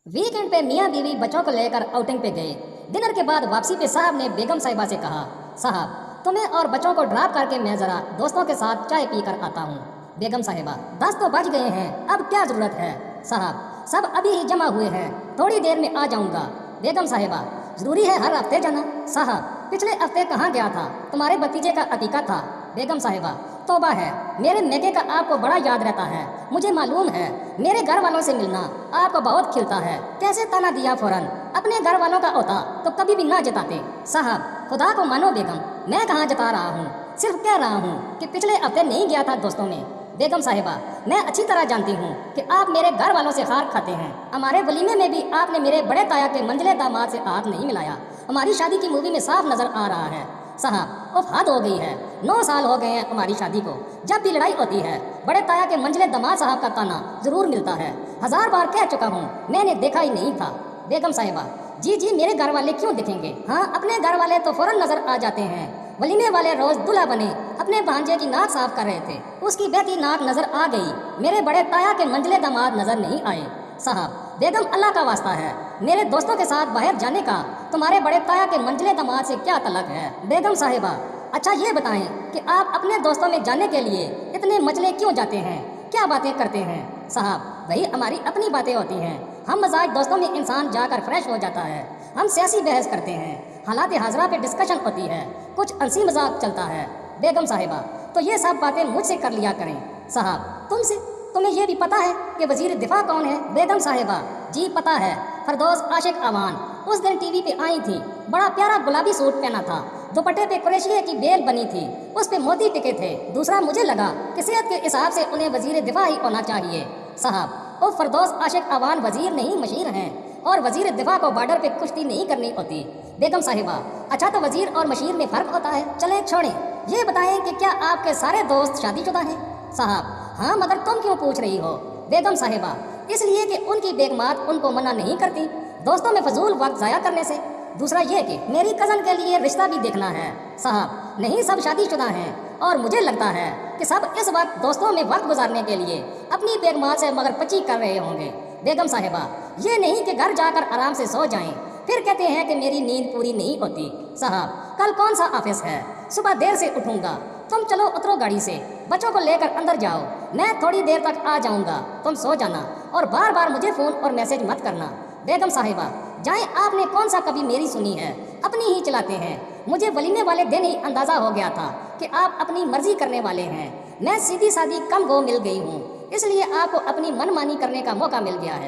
Weekend पे मियाँ बीवी बच्चों को लेकर आउटिंग पे गए। डिनर के बाद वापसी पे साहब ने बेगम साहिबा से कहा, साहब तुम्हें और बच्चों को ड्रॉप करके मैं ज़रा दोस्तों के साथ चाय पी कर आता हूँ। बेगम साहिबा, 10 तो बज गए हैं, अब क्या ज़रूरत है। साहब, सब अभी ही जमा हुए हैं, थोड़ी देर में आ जाऊँगा। बेगम साहिबा, ज़रूरी है हर हफ्ते जाना। साहब, पिछले हफ्ते कहाँ गया था, तुम्हारे भतीजे का अतीका था। बेगम साहिबा, तौबा है, मेरे नेके का आपको बड़ा याद रहता है। मुझे मालूम है मेरे घर वालों से मिलना आपको बहुत खिलता है। कैसे ताना दिया फौरन, अपने घर वालों का होता तो कभी भी ना जताते। साहब, खुदा को मानो बेगम, मैं कहाँ जता रहा हूँ, सिर्फ कह रहा हूँ कि पिछले हफ्ते नहीं गया था दोस्तों में। बेगम साहिबा, मैं अच्छी तरह जानती हूँ कि आप मेरे घर वालों से हार खाते हैं। हमारे वलीमे में भी आपने मेरे बड़े ताया के मंजले दामाद से हाथ नहीं मिलाया। हमारी शादी की मूवी में साफ नजर आ रहा है। साहब, उफ हद हो गई है, 9 साल हो गए हैं हमारी शादी को। जब भी लड़ाई होती है बड़े ताया के मंजले दामाद साहब का ताना जरूर मिलता है। 1000 बार कह चुका हूँ, मैंने देखा ही नहीं था। बेगम साहिबा, जी जी, मेरे घर वाले क्यों दिखेंगे, हाँ अपने घर वाले तो फौरन नजर आ जाते हैं। वलीमे वाले रोज दूल्हा बने अपने भांजे की नाक साफ कर रहे थे, उसकी बहती नाक नजर आ गई, मेरे बड़े ताया के मंजले दामाद नजर नहीं आए। साहब, बेगम अल्लाह का वास्ता है, मेरे दोस्तों के साथ बाहर जाने का तुम्हारे बड़े ताया के मंजले दामाद से क्या तलक है। बेगम साहिबा, अच्छा ये बताएं कि आप अपने दोस्तों में जाने के लिए इतने मचले क्यों जाते हैं, क्या बातें करते हैं। साहब, वही हमारी अपनी बातें होती हैं, हम मजाज दोस्तों में इंसान जाकर फ्रेश हो जाता है। हम सियासी बहस करते हैं, हालात हाजरा पे डिस्कशन होती है, कुछ हंसी मजाक चलता है। बेगम साहिबा, तो ये सब बातें मुझसे कर लिया करें। साहब, तुमसे, तुम्हें ये भी पता है कि वजीर दिफा कौन है। बेगम साहिबा, जी पता है, फरदौस आशिक अवान उस दिन टीवी पे आई थी, बड़ा प्यारा गुलाबी सूट पहना था, दुपट्टे पे कुरैशिये की बेल बनी थी, उस पे मोती टिके थे। दूसरा, मुझे लगा कि सेहत के हिसाब से उन्हें वजीर दिफा ही होना चाहिए। साहब, वो फरदौस आशिक अवान वजीर नहीं मशीर हैं, और वजीर दिफा को बॉर्डर पे कुश्ती नहीं करनी होती। बेगम साहिबा, अच्छा तो वजीर और मशीर में फर्क होता है। चले छोड़ें, ये बताएं कि क्या आपके सारे दोस्त शादीशुदा हैं। साहब, हाँ मगर तुम क्यों पूछ रही हो। बेगम साहिबा, इसलिए कि उनकी बेगमात उनको मना नहीं करती दोस्तों में फजूल वक्त ज़ाया करने से। दूसरा ये कि मेरी कज़न के लिए रिश्ता भी देखना है। साहब, नहीं सब शादीशुदा हैं, और मुझे लगता है कि सब इस वक्त दोस्तों में वक्त गुजारने के लिए अपनी बेगमात से मगर पची कर रहे होंगे। बेगम साहिबा, ये नहीं कि घर जाकर आराम से सो जाएं, फिर कहते हैं कि मेरी नींद पूरी नहीं होती। साहब, कल कौन सा ऑफिस है, सुबह देर से उठूंगा, तुम चलो उतरो गाड़ी से, बच्चों को लेकर अंदर जाओ, मैं थोड़ी देर तक आ जाऊंगा, तुम सो जाना और बार बार मुझे फ़ोन और मैसेज मत करना। बेगम साहिबा, जाएं, आपने कौन सा कभी मेरी सुनी है, अपनी ही चलाते हैं। मुझे वलीमे वाले दिन ही अंदाज़ा हो गया था कि आप अपनी मर्जी करने वाले हैं। मैं सीधी सादी कम गो मिल गई हूँ, इसलिए आपको अपनी मनमानी करने का मौका मिल गया है।